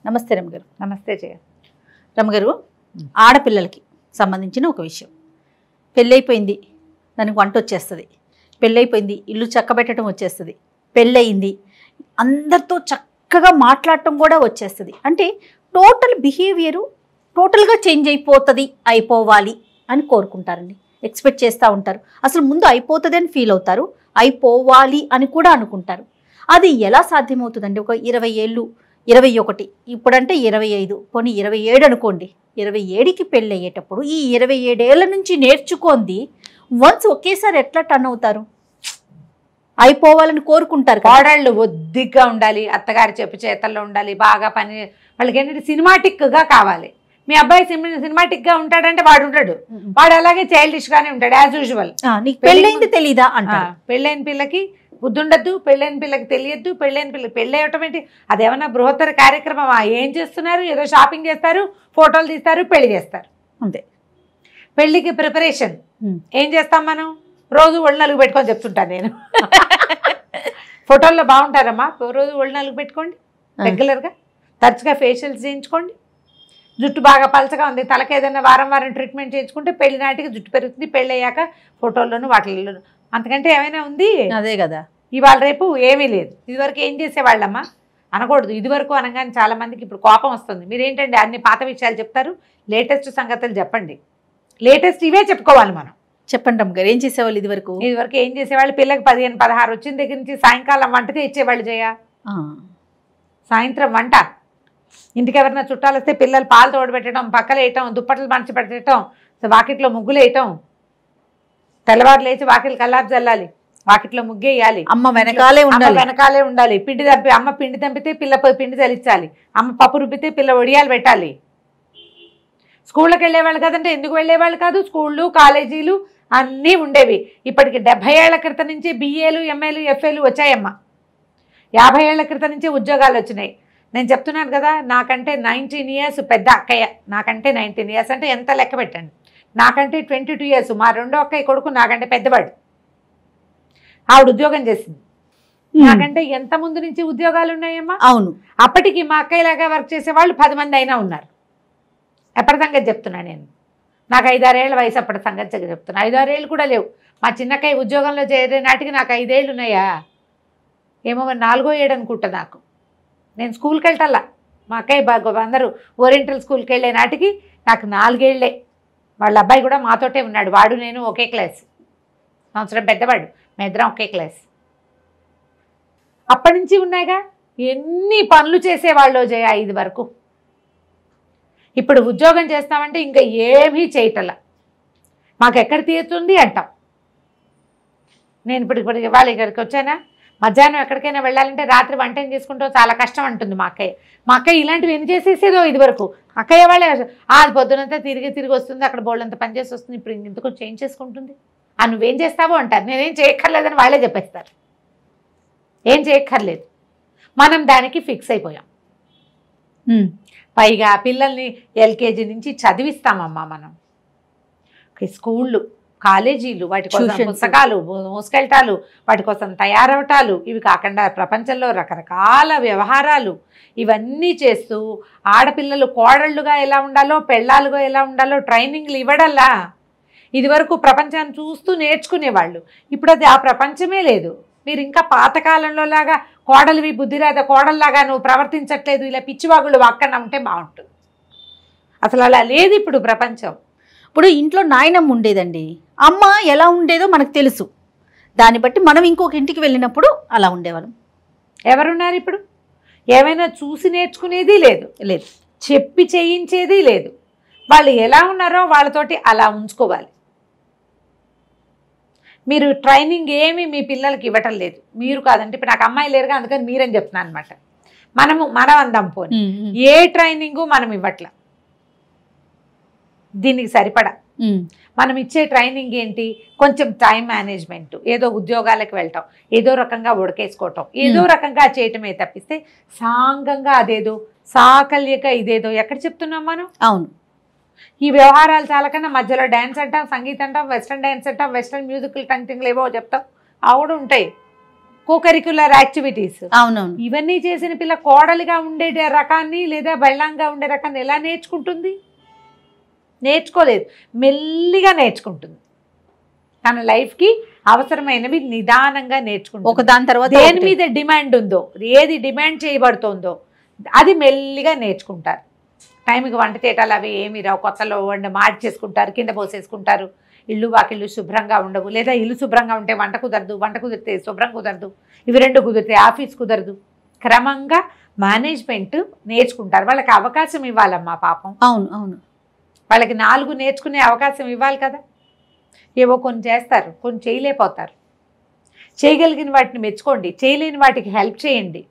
నమస్తే రమగారు. నమస్తే జయ. రమగారు, ఆడపిల్లలకి సంబంధించిన ఒక విషయం. పెళ్ళైపోయింది, దానికి వంట వచ్చేస్తుంది. పెళ్ళైపోయింది, ఇల్లు చక్కబెట్టడం వచ్చేస్తుంది. పెళ్ళయింది, అందరితో చక్కగా మాట్లాడటం కూడా వచ్చేస్తుంది. అంటే టోటల్ బిహేవియరు టోటల్గా చేంజ్ అయిపోవాలి అని కోరుకుంటారండి. ఎక్స్పెక్ట్ చేస్తూ ఉంటారు. అసలు ముందు అయిపోతుంది అని ఫీల్ అవుతారు, అయిపోవాలి అని కూడా అనుకుంటారు. అది ఎలా సాధ్యమవుతుందండి? ఒక 20 ఏళ్ళు, 21, ఇప్పుడంటే 25, పోనీ 27 అనుకోండి. 27కి పెళ్ళి అయ్యేటప్పుడు ఈ 27 ఏళ్ళ నుంచి నేర్చుకుంది వన్స్ ఒకేసారి ఎట్లా టర్న్ అవుతారు? అయిపోవాలని కోరుకుంటారు. కోడళ్ళు ఒద్దిగ్గా ఉండాలి, అత్తగారి చెప్పు చేతల్లో ఉండాలి, బాగా పని. వాళ్ళకి ఏంటంటే సినిమాటిక్గా కావాలి. మీ అబ్బాయి సినిమాటిక్గా ఉంటాడంటే వాడు ఉంటాడు, వాడు అలాగే చైల్డిష్గానే ఉంటాడు యాజ్ యూజువల్. నీకు పెళ్ళైంది తెలీదా అంట. పెళ్ళైన పిల్లకి బుద్ధి ఉండద్దు, పెళ్ళైన పిల్లకి తెలియద్దు. పెళ్ళైన పిల్లకి పెళ్ళి అవ్వటం అదేమన్నా బృహత్తర కార్యక్రమమా? ఏం చేస్తున్నారు? ఏదో షాపింగ్ చేస్తారు, ఫోటోలు తీస్తారు, పెళ్లి చేస్తారు, అంతే. పెళ్లికి ప్రిపరేషన్ ఏం చేస్తాం మనం? రోజు ఒళ్ళు నలుగు పెట్టుకొని చెప్తుంటాను నేను. ఫోటోల్లో బాగుంటారమ్మా, రోజు ఒళ్ళు నలుగు పెట్టుకోండి రెగ్యులర్గా, తరచుగా ఫేషియల్స్ చేయించుకోండి. జుట్టు బాగా పలచగా ఉంది, తలకి ఏదైనా వారం వారం ట్రీట్మెంట్ చేయించుకుంటే పెళ్లి నాటికి జుట్టు పెరుగుతుంది. పెళ్ళి అయ్యాక ఫోటోల్లోనూ వాటిల్లోనూ. అంతకంటే ఏమైనా ఉంది? అదే కదా. ఇవాళ రేపు ఏమీ లేదు. ఇదివరకు ఏం చేసేవాళ్ళమ్మా? అనకూడదు ఇదివరకు అనగానే చాలా మందికి ఇప్పుడు కోపం వస్తుంది. మీరేంటండి అన్ని పాత విషయాలు చెప్తారు, లేటెస్ట్ సంగతులు చెప్పండి. లేటెస్ట్ ఇవే చెప్పుకోవాలి మనం. చెప్పండి రమ్మగారు, ఏం చేసేవాళ్ళు ఇదివరకు? ఇదివరకు ఏం చేసేవాళ్ళు? పిల్లకి 15, 16 వచ్చిన దగ్గర నుంచి సాయంకాలం వంటతే ఇచ్చేవాళ్ళు. చేయ సాయంత్రం వంట, ఇంటికి ఎవరైనా చుట్టాలు వస్తే పిల్లలు పాలు తోడబెట్టడం, పక్కలు వేయటం, దుప్పట్లు పంచి పెట్టడం, వాకిట్లో ముగ్గులు వేయటం, తెల్లవారు లేచి వాకిలు కల్లాపు చల్లాలి, వాకిట్లో ముగ్గేయాలి, అమ్మ వెనకాలే ఉండాలి. పిండి తంపి అమ్మ పిండి తంపితే పిల్ల పిండి చలించాలి, అమ్మ పప్పు రుబ్బితే పిల్ల ఒడియాలు పెట్టాలి. స్కూళ్ళకి వెళ్ళేవాళ్ళు కదంటే ఎందుకు వెళ్ళేవాళ్ళు కాదు? స్కూళ్ళు, కాలేజీలు అన్నీ ఉండేవి. ఇప్పటికి 70 ఏళ్ల క్రితం నుంచి బిఏలు, ఎంఏలు, ఎఫ్ఏలు వచ్చాయమ్మా. 50 ఏళ్ల క్రితం నుంచి ఉద్యోగాలు వచ్చినాయి. నేను చెప్తున్నాను కదా, నాకంటే 19 ఇయర్స్ పెద్ద అక్కయ్య. నాకంటే 19 ఇయర్స్ అంటే ఎంత లెక్క పెట్టండి. నాకంటే 22 ఇయర్స్ మా రెండో అక్కయ్య కొడుకు నాకంటే పెద్దవాడు. ఆవిడ ఉద్యోగం చేసింది. నాకంటే ఎంత ముందు నుంచి ఉద్యోగాలు ఉన్నాయమ్మా? అవును. అప్పటికి మా అక్కయ్యలాగా వర్క్ చేసేవాళ్ళు 10 మంది అయినా ఉన్నారు. ఎప్పటి సంగతి చెప్తున్నా నేను. నాకు 5-6 ఏళ్ళ వయసు అప్పటి సంగతి చెప్తున్నా. 5-6 ఏళ్ళు కూడా లేవు. మా చిన్నక్కయ్య ఉద్యోగంలో చేరే నాటికి నాకు 5 ఏళ్ళు ఉన్నాయా? ఏమో మరి 4వ ఏడు అనుకుంటా నాకు. నేను స్కూల్కి వెళ్ళటల్లా. మా అక్కయ్య అందరూ ఓరియంటల్ స్కూల్కి వెళ్ళే నాటికి నాకు 4 ఏళ్లే. వాళ్ళ అబ్బాయి కూడా మాతోటే ఉన్నాడు. వాడు నేను ఒకే క్లాస్, సంవత్సరం పెద్దవాడు. మేమిద్దరం ఒకే క్లాస్. అప్పటి నుంచి ఉన్నాయిగా. ఎన్ని పనులు చేసేవాళ్ళు జయ 5 వరకు. ఇప్పుడు ఉద్యోగం చేస్తామంటే ఇంకా ఏమీ చేయటల్లా. మాకు ఎక్కడ తీరుతుంది అంటాం. నేను ఇప్పుడు వాళ్ళ ఇక్కడికి వచ్చానా, మధ్యాహ్నం ఎక్కడికైనా వెళ్ళాలంటే రాత్రి వంట ఏం చేసుకుంటావు, చాలా కష్టం అంటుంది మా అక్కయ్య. మా అక్కయ్య ఇలాంటివి ఎన్ని చేసేసేదో ఇదివరకు. అక్కయ్య వాళ్ళే అది పొద్దునంతా తిరిగి వస్తుంది, అక్కడ బోళ్ళంతా పని చేసి వస్తుంది, ఇప్పుడు ఇంతకు చేంజ్ చేసుకుంటుంది. నువ్వేం చేస్తావో అంటారు. నేనేం చేయక్కర్లేదని వాళ్ళే చెప్పేస్తారు. ఏం చేయక్కర్లేదు, మనం దానికి ఫిక్స్ అయిపోయాం. పైగా పిల్లల్ని ఎల్కేజీ నుంచి చదివిస్తామమ్మా మనం. స్కూళ్ళు, కాలేజీలు, వాటి కోసం పుస్తకాలు మోసుకెళ్ళటాలు, వాటి కోసం తయారవటాలు, ఇవి కాకుండా ప్రపంచంలో రకరకాల వ్యవహారాలు ఇవన్నీ చేస్తూ ఆడపిల్లలు కోడళ్ళుగా ఎలా ఉండాలో, పెళ్ళాలుగా ఎలా ఉండాలో ట్రైనింగ్లు ఇవ్వడల్లా. ఇదివరకు ప్రపంచాన్ని చూస్తూ నేర్చుకునేవాళ్ళు. ఇప్పుడు అది ఆ ప్రపంచమే లేదు. మీరు ఇంకా పాతకాలంలో లాగా కోడలివి బుద్ధిరాద, కోడల్లాగా నువ్వు ప్రవర్తించట్లేదు, ఇలా పిచ్చివాగుళ్ళు వాక్కన ఉంటే బాగుంటుంది. అసలు అలా లేదు ఇప్పుడు ప్రపంచం. ఇప్పుడు ఇంట్లో నాయనమ్మ ఉండేదండి, అమ్మ ఎలా ఉండేదో మనకు తెలుసు. దాన్ని బట్టి మనం ఇంకొక ఇంటికి వెళ్ళినప్పుడు అలా ఉండేవాళ్ళం. ఎవరున్నారు ఇప్పుడు? ఏమైనా చూసి నేర్చుకునేది లేదు, చెప్పి చేయించేది లేదు. వాళ్ళు ఎలా ఉన్నారో వాళ్ళతోటి అలా ఉంచుకోవాలి. మీరు ట్రైనింగ్ ఏమి మీ పిల్లలకి ఇవ్వటం లేదు. మీరు కాదంటే ఇప్పుడు నాకు అమ్మాయి లేరుగా, అందుకని మీరని చెప్తున్నాను అనమాట. మనం అందాం పోనీ, ఏ ట్రైనింగు మనం ఇవ్వట్ల. దీనికి సరిపడా మనం ఇచ్చే ట్రైనింగ్ ఏంటి? కొంచెం టైం మేనేజ్మెంట్, ఏదో ఉద్యోగాలకు వెళ్ళటం, ఏదో రకంగా ఉడకేసుకోవటం, ఏదో రకంగా చేయటమే తప్పిస్తే సాంగంగా అదేదో సాకల్యక ఇదేదో ఎక్కడ చెప్తున్నాం మనం? అవును. ఈ వ్యవహారాలు చాలా కన్నా మధ్యలో డ్యాన్స్ అంటాం, సంగీతం అంటాం, వెస్ట్రన్ డ్యాన్స్ అంటాం, వెస్ట్రన్ మ్యూజికల్ టంటింగ్లు ఏవో చెప్తాం, అవి కూడా ఉంటాయి. Co-curricular activities. అవునవును. ఇవన్నీ చేసిన పిల్ల కోడలిగా ఉండే రకాన్ని లేదా బెళ్ళంగా ఉండే రకాన్ని ఎలా నేర్చుకుంటుంది? నేర్చుకోలేదు, మెల్లిగా నేర్చుకుంటుంది. తన లైఫ్కి అవసరమైనవి నిదానంగా నేర్చుకుంటుంది. ఒక దాని తర్వాత దేని మీద డిమాండ్ ఉందో, ఏది డిమాండ్ చేయబడుతుందో అది మెల్లిగా నేర్చుకుంటారు. టైంకి వంట చేయటాలు అవి ఏమి రావు, కొత్తలో వంట మార్చేసుకుంటారు, కింద పోసేసుకుంటారు. ఇల్లు వాకిళ్ళు శుభ్రంగా ఉండవు, లేదా ఇల్లు శుభ్రంగా ఉంటే వంట కుదరదు, వంట కుదిరితే శుభ్రం కుదరదు, ఇవి రెండు కుదిరితే ఆఫీస్ కుదరదు. క్రమంగా మేనేజ్మెంట్ నేర్చుకుంటారు. వాళ్ళకి అవకాశం ఇవ్వాలమ్మా పాపం. అవును అవును. వాళ్ళకి 4 నేర్చుకునే అవకాశం ఇవ్వాలి కదా. ఏవో కొన్ని చేస్తారు, కొన్ని చేయలేకపోతారు. చేయగలిగిన వాటిని మెచ్చుకోండి, చేయలేని వాటికి హెల్ప్ చేయండి.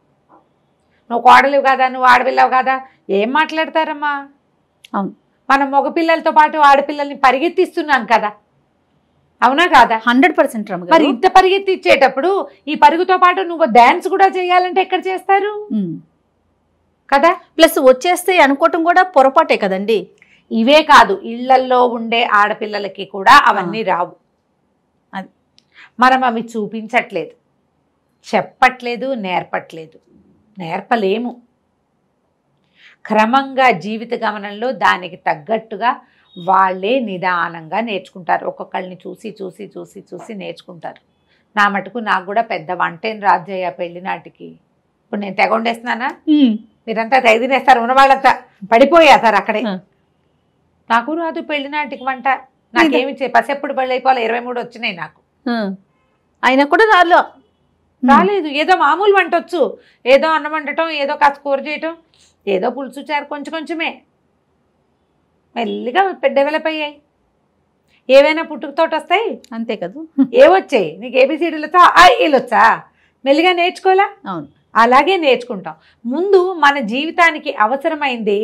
నువ్వు కోడలివి కదా, నువ్వు ఆడపిల్లవు కదా, ఏం మాట్లాడతారమ్మా? అవును. మనం మగపిల్లలతో పాటు ఆడపిల్లల్ని పరిగెత్తిస్తున్నాం కదా, అవునా కాదా? 100% రమ్మ మరి ఇంత పరిగెత్తిచ్చేటప్పుడు ఈ పరుగుతో పాటు నువ్వు డాన్స్ కూడా చేయాలంటే ఎక్కడ చేస్తారు కదా? ప్లస్ వచ్చేస్తే అనుకోవటం కూడా పొరపాటే కదండి. ఇవే కాదు, ఇళ్లల్లో ఉండే ఆడపిల్లలకి కూడా అవన్నీ రావు. అది మనం అవి చూపించట్లేదు, చెప్పట్లేదు, నేర్పలేము. క్రమంగా జీవిత గమనంలో దానికి తగ్గట్టుగా వాళ్ళే నిదానంగా నేర్చుకుంటారు. ఒక్కొక్కళ్ళని చూసి చూసి చూసి చూసి నేర్చుకుంటారు. నా మటుకు నాకు కూడా పెద్ద వంటేం రాజయ్య పెళ్లి నాటికి. ఇప్పుడు నేను తెగొండేస్తున్నానా? మీరంతా తెగ తినేస్తారు, ఉన్నవాళ్ళంతా పడిపోయారు అక్కడే. నాకు రాదు పెళ్లి నాటికి వంట. నాకేమి పసెప్పుడు బళ్ళు అయిపోవాలి, 23 వచ్చినాయి నాకు. అయినా కూడా రాలేదు. ఏదో మామూలు వంట వచ్చు, ఏదో అన్నం వండటం, ఏదో కాస్త కూర చేయటం, ఏదో పులుసు చారు, కొంచెమే మెల్లిగా డెవలప్ అయ్యాయి. ఏవైనా పుట్టుకతోటి వస్తాయి అంతే కదా. ఏవొచ్చాయి నీకు? ఏబిసిడీలు వచ్చా, ఐలు వచ్చా? మెల్లిగా నేర్చుకోలే? అవును. అలాగే నేర్చుకుంటాం. ముందు మన జీవితానికి అవసరమైంది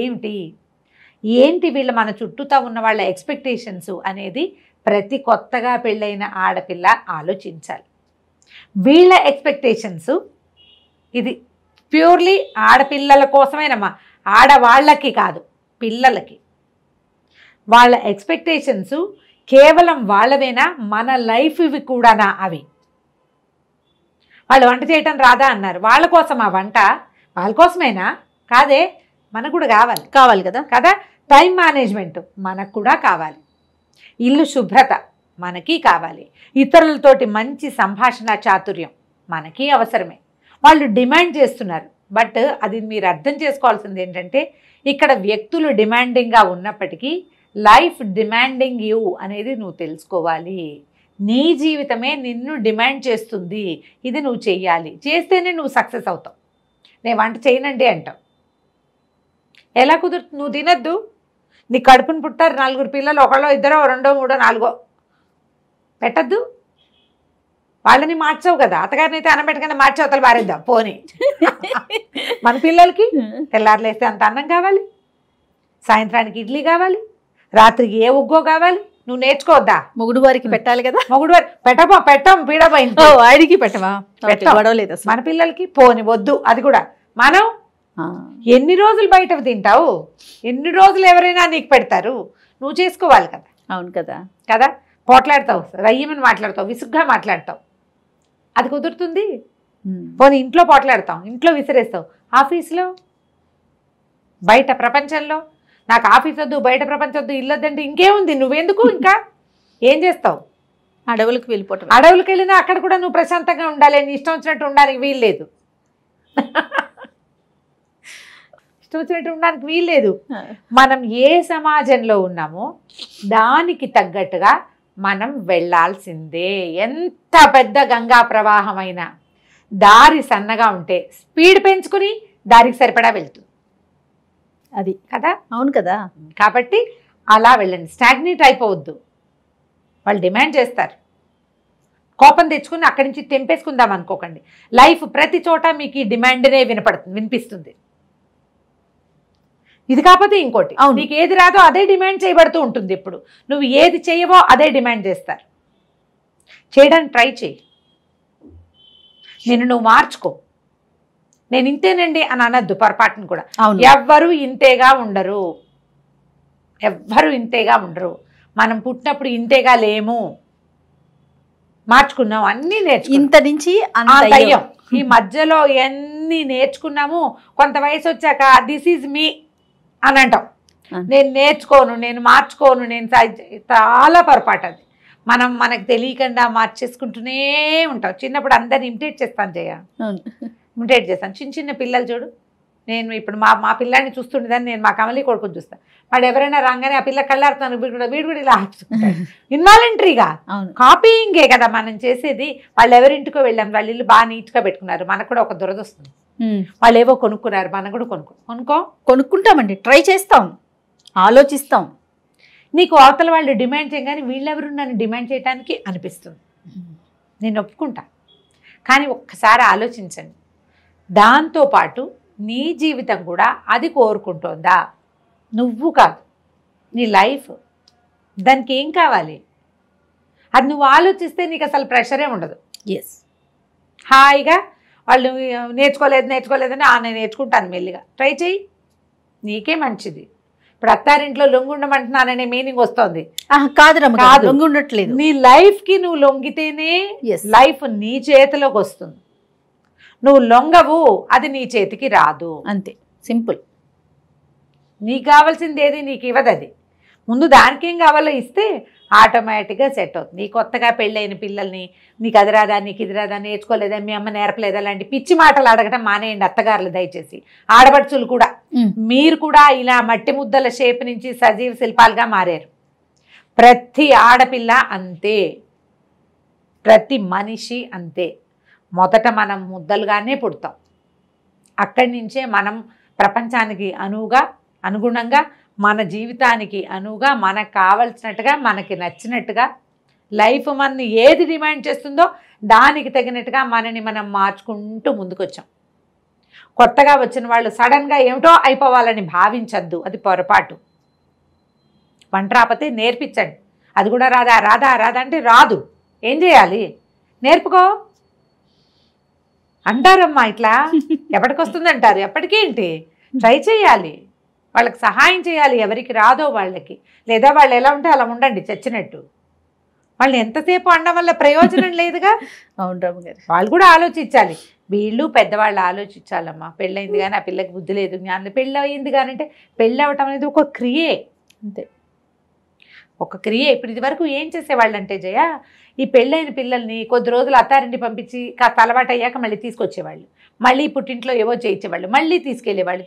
ఏంటి వీళ్ళ మన చుట్టూతా ఉన్న వాళ్ళ ఎక్స్పెక్టేషన్స్ అనేది ప్రతి కొత్తగా పెళ్ళైన ఆడపిల్ల ఆలోచించాలి. వీళ్ళ ఎక్స్పెక్టేషన్స్ ఇది ప్యూర్లీ ఆడపిల్లల కోసమేనమ్మా, ఆడవాళ్ళకి కాదు, పిల్లలకి. వాళ్ళ ఎక్స్పెక్టేషన్స్ కేవలం వాళ్ళవేనా, మన లైఫ్ ఇవి కూడానా? అవి వాళ్ళు వంట చేయటం రాదా అన్నారు, వాళ్ళ కోసం ఆ వంట వాళ్ళ కోసమేనా? కాదే, మనకు కూడా కావాలి కదా కదా. టైం మేనేజ్మెంట్ మనకు కూడా కావాలి, ఇల్లు శుభ్రత మనకి కావాలి, ఇతరులతోటి మంచి సంభాషణ చాతుర్యం మనకి అవసరమే. వాళ్ళు డిమాండ్ చేస్తున్నారు, బట్ అది మీరు అర్థం చేసుకోవాల్సింది ఏంటంటే, ఇక్కడ వ్యక్తులు డిమాండింగ్గా ఉన్నప్పటికీ లైఫ్ డిమాండింగ్ యూ అనేది నువ్వు తెలుసుకోవాలి. నీ జీవితమే నిన్ను డిమాండ్ చేస్తుంది, ఇది నువ్వు చెయ్యాలి, చేస్తేనే నువ్వు సక్సెస్ అవుతావు. నేను వంట చేయనండి అంటావు, ఎలా కుదురుతుంది? నువ్వు తినద్దు, నీ కడుపుని పుట్టారు 4 పిల్లలు, ఒకళ్ళో ఇద్దరో రెండో మూడో నాలుగో, పెట్టద్దు. వాళ్ళని మార్చవు కదా, అత్తగారిని అయితే అనబెట్టగానే మార్చి అవతల బారేద్దాం పోనీ. మన పిల్లలకి తెల్లారులేస్తే అంత అన్నం కావాలి, సాయంత్రానికి ఇడ్లీ కావాలి, రాత్రికి ఏ ఉగ్గో కావాలి. నువ్వు నేర్చుకోవద్దా? మొగుడు వారికి పెట్టాలి కదా. మొగుడు వారి పెట్టం పీడపోయింది, ఆయనకి పెట్టవా? గొడవలేదు మన పిల్లలకి పోని వద్దు. అది కూడా మనం ఎన్ని రోజులు బయట తింటావు? ఎన్ని రోజులు ఎవరైనా నీకు పెడతారు? నువ్వు చేసుకోవాలి కదా. అవును కదా కదా. పోట్లాడతావు, రయ్యమని మాట్లాడతావు, విసుగ్గా మాట్లాడతావు, అది కుదురుతుంది? పోనీ ఇంట్లో పోట్లాడతాం, ఇంట్లో విసిరేస్తావు, ఆఫీస్లో, బయట ప్రపంచంలో. నాకు ఆఫీస్ వద్దు, బయట ప్రపంచం వద్దు, ఇల్లు వద్దంటే ఇంకేముంది? నువ్వెందుకు ఇంకా ఏం చేస్తావు? అడవులకు వెళ్ళిపోవటం. అడవులకు వెళ్ళినా అక్కడ కూడా నువ్వు ప్రశాంతంగా ఉండాలి, నీ ఇష్టం వచ్చినట్టు ఉండడానికి వీల్లేదు. ఇష్టం వచ్చినట్టు ఉండడానికి వీల్లేదు. మనం ఏ సమాజంలో ఉన్నామో దానికి తగ్గట్టుగా మనం వెళ్ళాల్సిందే. ఎంత పెద్ద గంగా ప్రవాహమైనా దారి సన్నగా ఉంటే స్పీడ్ పెంచుకుని దారికి సరిపడా వెళ్తుంది, అది కదా. అవును కదా. కాబట్టి అలా వెళ్ళండి, స్టాగ్నేట్ అయిపోవద్దు. వాళ్ళు డిమాండ్ చేస్తారు, కోపం తెచ్చుకుని అక్కడి నుంచి తెంపేసుకుందాం అనుకోకండి. లైఫ్ ప్రతి చోట మీకు ఈ డిమాండ్నే వినిపిస్తుంది. ఇది కాకపోతే ఇంకోటి, నీకు ఏది రాదో అదే డిమాండ్ చేయబడుతూ ఉంటుంది. ఇప్పుడు నువ్వు ఏది చేయవో అదే డిమాండ్ చేస్తారు. చేయడానికి ట్రై చేయి, నిన్ను నువ్వు మార్చుకో. నేను ఇంతేనండి అని అనద్దు పొరపాటును కూడా. ఎవ్వరూ ఇంతేగా ఉండరు, ఎవ్వరూ ఇంతేగా ఉండరు. మనం పుట్టినప్పుడు ఇంతేగా లేము, మార్చుకున్నాం, అన్నీ నేర్చుకున్నాం. ఇంత నుంచి ఆ దయ్యం ఈ మధ్యలో ఎన్ని నేర్చుకున్నాము. కొంత వయసు వచ్చాక దిస్ ఈజ్ మీ అని అంటాం. నేను నేర్చుకోను, నేను మార్చుకోను, నేను చాలా పొరపాటు అది. మనకు తెలియకుండా మార్చేసుకుంటూనే ఉంటాం. చిన్నప్పుడు అందరిని ఇమిటేట్ చేస్తాను ఇమిటేట్ చేస్తాను. చిన్న చిన్న పిల్లలు చూడు, నేను ఇప్పుడు మా పిల్లాన్ని చూస్తుండేదాన్ని, నేను మా కమలి కొడుకుని చూస్తాను. వాడు ఎవరైనా రాగానే ఆ పిల్ల కళ్ళాడుతాను, వీడు కూడా ఇలా ఇన్వాలంటరీగా కాపీయింగే కదా మనం చేసేది. వాళ్ళు ఎవరింటికో వెళ్ళాం, వాళ్ళ ఇల్లు బాగా నీట్గా పెట్టుకున్నారు, మనకు కూడా ఒక దురద వస్తుంది. వాళ్ళు ఏవో కొనుక్కున్నారు, మనం కూడా కొనుక్కుంటామండి, ట్రై చేస్తాం, ఆలోచిస్తాం. నీకు అవతల వాళ్ళు డిమాండ్ చేయగానే వీళ్ళెవరు నన్ను డిమాండ్ చేయడానికి అనిపిస్తుంది. నేను ఒప్పుకుంటా. కానీ ఒక్కసారి ఆలోచించండి, దాంతోపాటు నీ జీవితం కూడా అది కోరుకుంటోందా? నువ్వు కాదు, నీ లైఫ్. దానికి ఏం కావాలి అది నువ్వు ఆలోచిస్తే నీకు అసలు ప్రెషరే ఉండదు. హాయిగా వాళ్ళు నేర్చుకోలేదని నేను నేర్చుకుంటాను, మెల్లిగా ట్రై చేయి, నీకే మంచిది. ఇప్పుడు అత్తారింట్లో లొంగుండమంటున్నాననే మీనింగ్ వస్తుంది కాదు, లొంగుండట్లేదు. నీ లైఫ్కి నువ్వు లొంగితేనే లైఫ్ నీ చేతిలోకి వస్తుంది. నువ్వు లొంగవు, అది నీ చేతికి రాదు. అంతే సింపుల్. నీకు కావాల్సింది ఏది నీకు ఇవ్వదు అది. ముందు దానికి ఏం కావాలో ఇస్తే ఆటోమేటిక్గా సెట్ అవుతుంది. నీ కొత్తగా పెళ్ళైన పిల్లల్ని నీకు అది రాదా, నీకు ఇది రాదా, నేర్చుకోలేదా, మీ అమ్మ నేర్పలేదా, లాంటి పిచ్చి మాటలు అడగటం మానేయండి అత్తగారులు దయచేసి. ఆడపడుచులు కూడా, మీరు కూడా ఇలా మట్టి ముద్దల షేప్ నుంచి సజీవ శిల్పాలుగా మారారు. ప్రతి ఆడపిల్ల అంతే, ప్రతి మనిషి అంతే. మొదట మనం ముద్దలుగానే పుడతాం, అక్కడి నుంచే మనం ప్రపంచానికి అనుగుణంగా మన జీవితానికి అనువుగా, మనకు కావలసినట్టుగా, మనకి నచ్చినట్టుగా లైఫ్ మనని ఏది డిమాండ్ చేస్తుందో దానికి తగినట్టుగా మనని మనం మార్చుకుంటూ ముందుకొచ్చాం. కొత్తగా వచ్చిన వాళ్ళు సడన్గా ఏమిటో అయిపోవాలని భావించద్దు, అది పొరపాటు. వంట రాకపోతే నేర్పించండి. అది కూడా రాదా అంటే రాదు, ఏం చేయాలి, నేర్పుకో అంటారమ్మా. ఇట్లా ఎప్పటికొస్తుంది అంటారు, ఎప్పటికేంటి, ట్రై చేయాలి, వాళ్ళకి సహాయం చేయాలి, ఎవరికి రాదో వాళ్ళకి. లేదా వాళ్ళు ఎలా ఉంటే అలా ఉండండి చచ్చినట్టు. వాళ్ళు ఎంతసేపు అనడం వల్ల ప్రయోజనం లేదుగా. అవును రాము గారు, వాళ్ళు కూడా ఆలోచించాలి. వీళ్ళు పెద్దవాళ్ళు ఆలోచించాలమ్మా. పెళ్ళయింది కానీ ఆ పిల్లకి బుద్ధి లేదు, జ్ఞానం. పెళ్ళి అయింది కానీ అంటే పెళ్ళి అవ్వటం అనేది ఒక క్రియే, అంతే, ఒక క్రియ. ఇప్పుడు ఇది వరకు ఏం చేసేవాళ్ళు అంటే జయ, ఈ పెళ్ళైన పిల్లల్ని కొద్ది రోజులు అత్తారింటి పంపించి కాస్త అలవాటు అయ్యాక మళ్ళీ తీసుకొచ్చేవాళ్ళు, మళ్ళీ పుట్టింట్లో ఏవో చేయించేవాళ్ళు, మళ్ళీ తీసుకెళ్ళేవాళ్ళు,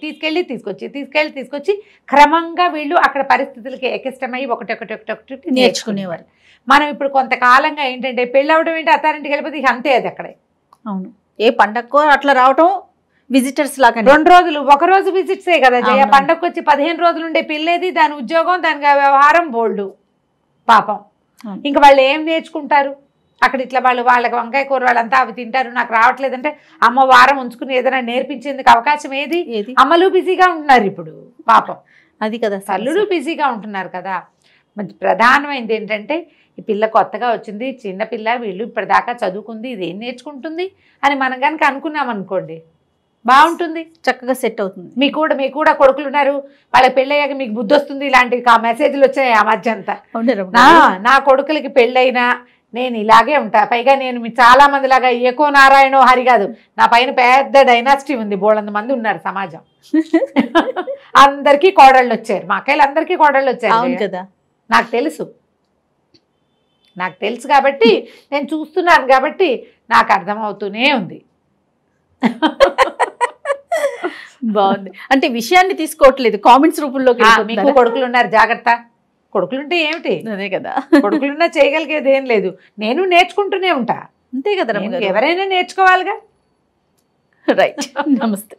తీసుకొచ్చి క్రమంగా వీళ్ళు అక్కడ పరిస్థితులకి ఎకిష్టమై ఒకటి నేర్చుకునేవారు. మనం ఇప్పుడు కొంతకాలంగా ఏంటంటే పెళ్ళి అవ్వడం ఏంటి, అత్తారింటికి వెళ్ళిపోతే ఇక అంతే, అది అక్కడే. అవును, ఏ పండగకో అట్లా రావటం, విజిటర్స్ లాగా 2 రోజులు, ఒక రోజు విజిట్సే కదా జయ. పండగకు వచ్చి 15 రోజులు ఉండే పిల్లేది, దాని ఉద్యోగం, దాని వ్యవహారం బోల్డు పాపం. ఇంకా వాళ్ళు ఏం నేర్చుకుంటారు అక్కడ? ఇట్లా వాళ్ళకి వంకాయ కూర వాళ్ళంతా అవి తింటారు, నాకు రావట్లేదంటే అమ్మ వారం ఉంచుకుని ఏదైనా నేర్పించేందుకు అవకాశం ఏది? అమ్మలు బిజీగా ఉంటున్నారు ఇప్పుడు పాపం, అది కదా, తల్లులు బిజీగా ఉంటున్నారు కదా. మంచి ప్రధానమైనది ఏంటంటే, ఈ పిల్ల కొత్తగా వచ్చింది, చిన్నపిల్ల, వీళ్ళు ఇప్పటిదాకా చదువుకుంది, ఇది ఏం నేర్చుకుంటుంది అని మనం కనుక అనుకున్నాం అనుకోండి, బాగుంటుంది, చక్కగా సెట్ అవుతుంది. మీకు కూడా కొడుకులు ఉన్నారు, వాళ్ళకి పెళ్ళయ్యాక మీకు బుద్ధి వస్తుంది. ఇలాంటి మెసేజ్లు వచ్చాయి ఆ మధ్య అంతా. నా కొడుకులకి పెళ్ళైనా నేను ఇలాగే ఉంటా, పైగా నేను చాలా మంది లాగా ఏకో నారాయణో హరి కాదు, నా పైన పెద్ద డైనాసిటీ ఉంది, బోళ్ళంత మంది ఉన్నారు సమాజం. అందరికీ కోడళ్ళు వచ్చారు, మా అక్కయ్యలు అందరికీ కోడళ్ళు వచ్చారు కదా. నాకు తెలుసు కాబట్టి, నేను చూస్తున్నాను కాబట్టి నాకు అర్థమవుతూనే ఉంది. బాగుంది. అంటే విషయాన్ని తీసుకోవట్లేదు, కామెంట్స్ రూపంలో. మీకు కొడుకులు ఉన్నారు, జాగ్రత్త. కొడుకులుంటే ఏమిటి, అదే కదా, కొడుకులున్నా చేయగలిగేది ఏం లేదు. నేను నేర్చుకుంటూనే ఉంటా, అంతే కదా. ఎవరైనా నేర్చుకోవాలిగా. రైట్. నమస్తే.